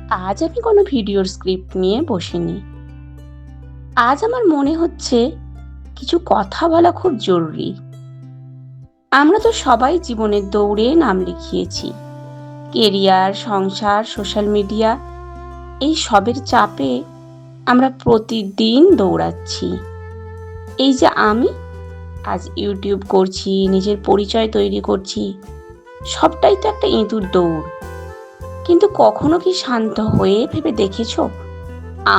আজ আমি কোনো ভিডিওর স্ক্রিপ্ট নিয়ে বসিনি। আজ আমার মনে হচ্ছে কিছু কথা বলা খুব জরুরি। আমরা তো সবাই জীবনের দৌড়ে নাম লিখিয়েছি। কেরিয়ার, সংসার, সোশ্যাল মিডিয়া, এই সবের চাপে আমরা প্রতিদিন দৌড়াচ্ছি। এই যে আমি আজ ইউটিউব করছি, নিজের পরিচয় তৈরি করছি, সবটাই তো একটা ইঁদুর দৌড়। কিন্তু কখনো কি শান্ত হয়ে ভেবে দেখেছো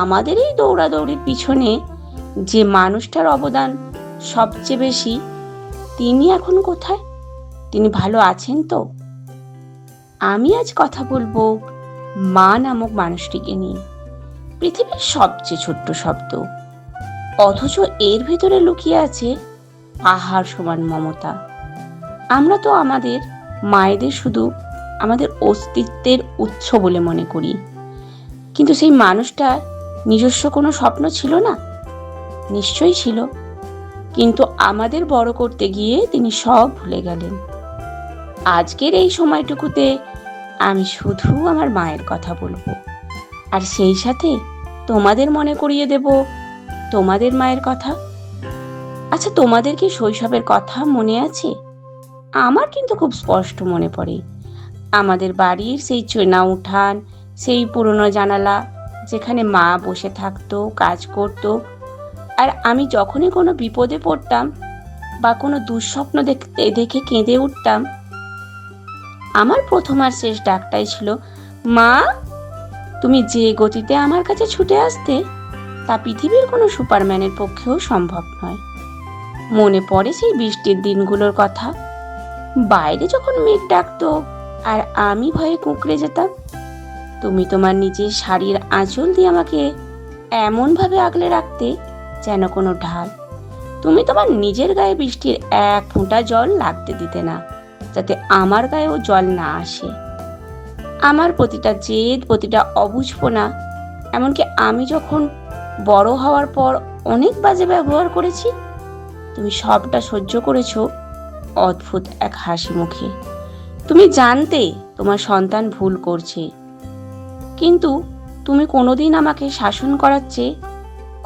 আমাদের এই দৌড়াদৌড়ির পিছনে যে মানুষটার অবদান সবচেয়ে বেশি, তিনি এখন কোথায়? তিনি ভালো আছেন তো? আমি আজ কথা বলবো মা নামক মানুষটিকে নিয়ে। পৃথিবীর সবচেয়ে ছোট্ট শব্দ, অথচ এর ভেতরে লুকিয়ে আছে পাহাড় সমান মমতা। আমরা তো আমাদের মায়েদের শুধু আমাদের অস্তিত্বের উৎস বলে মনে করি, কিন্তু সেই মানুষটার নিজস্ব কোনো স্বপ্ন ছিল না? নিশ্চয়ই ছিল, কিন্তু আমাদের বড় করতে গিয়ে তিনি সব ভুলে গেলেন। আজকের এই সময়টুকুতে আমি শুধু আমার মায়ের কথা বলবো, আর সেই সাথে তোমাদের মনে করিয়ে দেব তোমাদের মায়ের কথা। আচ্ছা, তোমাদের কি শৈশবের কথা মনে আছে? আমার কিন্তু খুব স্পষ্ট মনে পড়ে। আমাদের বাড়ির সেই চেনা উঠান, সেই পুরনো জানালা, যেখানে মা বসে থাকতো, কাজ করতো, আর আমি যখনই কোনো বিপদে পড়তাম বা কোনো দুঃস্বপ্ন দেখে কেঁদে উঠতাম, আমার প্রথম আর শেষ ডাকটাই ছিল, মা। তুমি যে গতিতে আমার কাছে ছুটে আসতে, তা পৃথিবীর কোনো সুপারম্যানের পক্ষেও সম্ভব নয়। মনে পড়ে সেই বৃষ্টির দিনগুলোর কথা, বাইরে যখন মেঘ ডাকতো আর আমি ভয়ে কুঁকড়ে যেতাম। তুমি তোমার নিজের শাড়ির আঁচল দিয়ে আমাকে এমনভাবে আগলে রাখতে যেন কোনো ঢাল। তুমি তোমার নিজের গায়ে বৃষ্টির এক ফোঁটা জল লাগতে দিতে না, যাতে আমার গায়েও জল না আসে। আমার প্রতিটা জেদ, প্রতিটা অবুঝপনা, এমনকি আমি যখন বড় হওয়ার পর অনেক বাজে ব্যবহার করেছি, তুমি সবটা সহ্য করেছো অদ্ভুত এক হাসি মুখে। তুমি জানতে তোমার সন্তান ভুল করছে, কিন্তু তুমি কোনোদিন আমাকে শাসন করার চেয়ে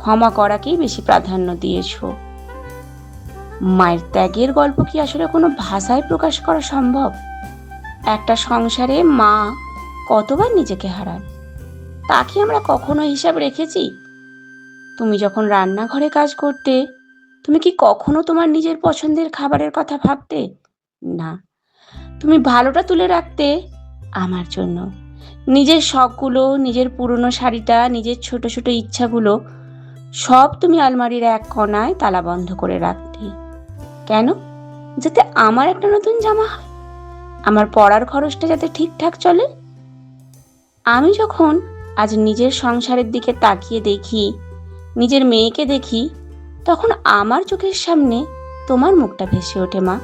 ক্ষমা করাকেই বেশি প্রাধান্য দিয়েছো। মায়ের ত্যাগের গল্প কি আসলে কোনো ভাষায় প্রকাশ করা সম্ভব? একটা সংসারে মা কতবার নিজেকে হারান, তা কি আমরা কখনো হিসাব রেখেছি? তুমি যখন রান্নাঘরে কাজ করতে, তুমি কি কখনো তোমার নিজের পছন্দের খাবারের কথা ভাবতে? না, তুমি ভালোটা তুলে রাখতে আমার জন্য। নিজের শখগুলো, নিজের পুরনো শাড়িটা, নিজের ছোট ছোট ইচ্ছাগুলো সব তুমি আলমারির এক কোণায় তালা বন্ধ করে রাখতে। কেন? যাতে আমার একটা নতুন জামা হয়, আমার পড়ার খরচটা যাতে ঠিকঠাক চলে। আমি যখন আজ নিজের সংসারের দিকে তাকিয়ে দেখি, নিজের মেয়েকে দেখি, তখন আমার চোখের সামনে তোমার মুখটা ভেসে ওঠে। মা,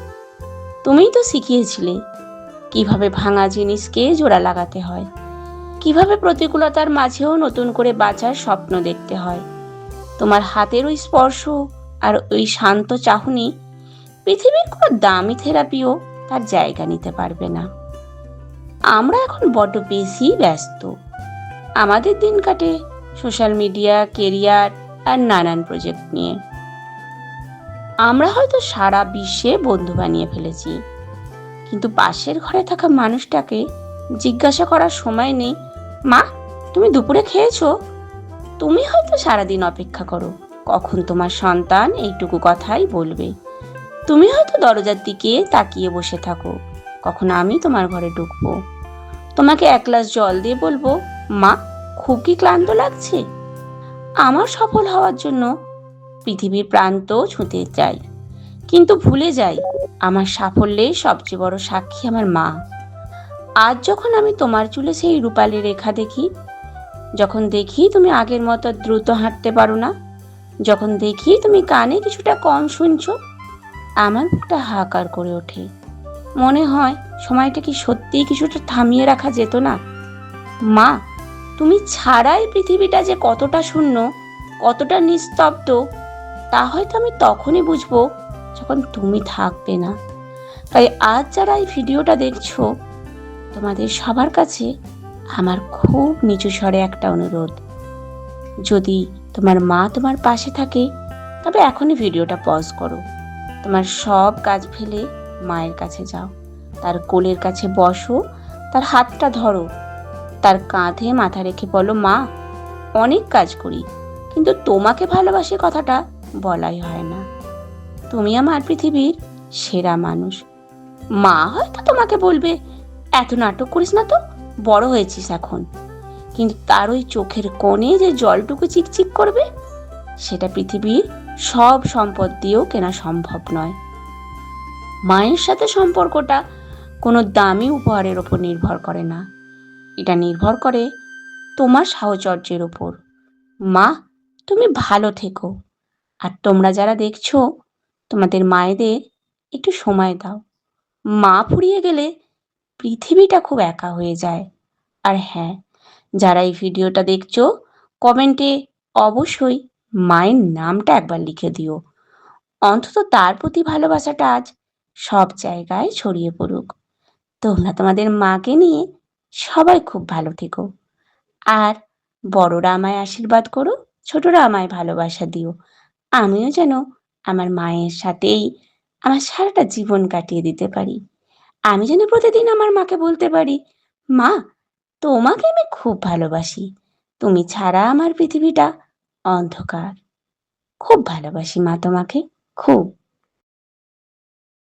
তুমিই তো শিখিয়েছিলে কিভাবে ভাঙা জিনিসকে জোড়া লাগাতে হয়, কিভাবে প্রতিকূলতার মাঝেও নতুন করে বাঁচার স্বপ্ন দেখতে হয়। তোমার হাতের ওই স্পর্শ আর ওই শান্ত চাহনি পৃথিবীর কোনো দামি থেরাপিও তার জায়গা নিতে পারবে না। আমরা এখন বড্ড বেশি ব্যস্ত। আমাদের দিন কাটে সোশ্যাল মিডিয়া, কেরিয়ার আর নানান প্রজেক্ট নিয়ে। আমরা হয়তো সারা বিশ্বে বন্ধু বানিয়ে ফেলেছি, কিন্তু পাশের ঘরে থাকা মানুষটাকে জিজ্ঞাসা করার সময় নেই, মা তুমি দুপুরে খেয়েছো? তুমি হয়তো সারাদিন অপেক্ষা করো কখন তোমার সন্তান এইটুকু কথাই বলবে। তুমি হয়তো দরজার দিকে তাকিয়ে বসে থাকো কখন আমি তোমার ঘরে ঢুকবো, তোমাকে এক গ্লাস জল দিয়ে বলবো, মা খুব কি ক্লান্ত লাগছে? আমার সফল হওয়ার জন্য পৃথিবীর প্রান্ত ছুঁতে চাই, কিন্তু ভুলে যাই আমার সাফল্যের সবচেয়ে বড় সাক্ষী আমার মা। আজ যখন আমি তোমার চুলে সেই রূপালি রেখা দেখি, যখন দেখি তুমি আগের মতো দ্রুত হাঁটতে পারো না, যখন দেখি তুমি কানে কিছুটা কম শুনছো, আমার বুকটা হাহাকার করে ওঠে। মনে হয় সময়টা কি সত্যিই কিছুটা থামিয়ে রাখা যেত না? মা, তুমি ছাড়াই পৃথিবীটা যে কতটা শূন্য, কতটা নিস্তব্ধ, তা হয়তো আমি তখনই বুঝবো যখন তুমি থাকবে না। তাই আজ যারা এই ভিডিওটা দেখছো, তোমাদের সবার কাছে আমার খুব নিচু স্বরে একটা অনুরোধ, যদি তোমার মা তোমার পাশে থাকে তবে এখনই ভিডিওটা পজ করো, তোমার সব কাজ ফেলে মায়ের কাছে যাও, তার কোলের কাছে বসো, তার হাতটা ধরো, তার কাঁধে মাথা রেখে বলো, মা অনেক কাজ করি কিন্তু তোমাকে ভালোবাসি কথাটা বলাই হয় না, তুমি আমার পৃথিবীর সেরা মানুষ। মা হয়তো তোমাকে বলবে, এত নাটক করিস না তো, বড় হয়েছিস এখন, কিন্তু তার ওই চোখের কোণে যে জলটুকু চিকচিক করবে সেটা পৃথিবীর সব সম্পদ দিয়েও কেনা সম্ভব নয়। মায়ের সাথে সম্পর্কটা কোনো দামি উপহারের ওপর নির্ভর করে না, এটা নির্ভর করে তোমার সাহচর্যের ওপর। মা, তুমি ভালো থেকো। আর তোমরা যারা দেখছো, তোমাদের মায়েদের একটু সময় দাও। মা ফুরিয়ে গেলে পৃথিবীটা খুব একা হয়ে যায়। আর হ্যাঁ, যারা এই ভিডিওটা দেখছো, কমেন্টে অবশ্যই মায়ের নামটা একবার লিখে দিও, অন্তত তার প্রতি ভালোবাসাটা আজ সব জায়গায় ছড়িয়ে পড়ুক। তোমরা তোমাদের মাকে নিয়ে সবাই খুব ভালো থেকো। আর বড়রা আমায় আশীর্বাদ করো, ছোটরা আমায় ভালোবাসা দিও, আমিও যেন আমার মায়ের সাথেই আমার সারাটা জীবন কাটিয়ে দিতে পারি। আমি যেন প্রতিদিন আমার মাকে বলতে পারি, মা তোমাকে আমি খুব ভালোবাসি, তুমি ছাড়া আমার পৃথিবীটা অন্ধকার। খুব ভালোবাসি মা তোমাকে, খুব।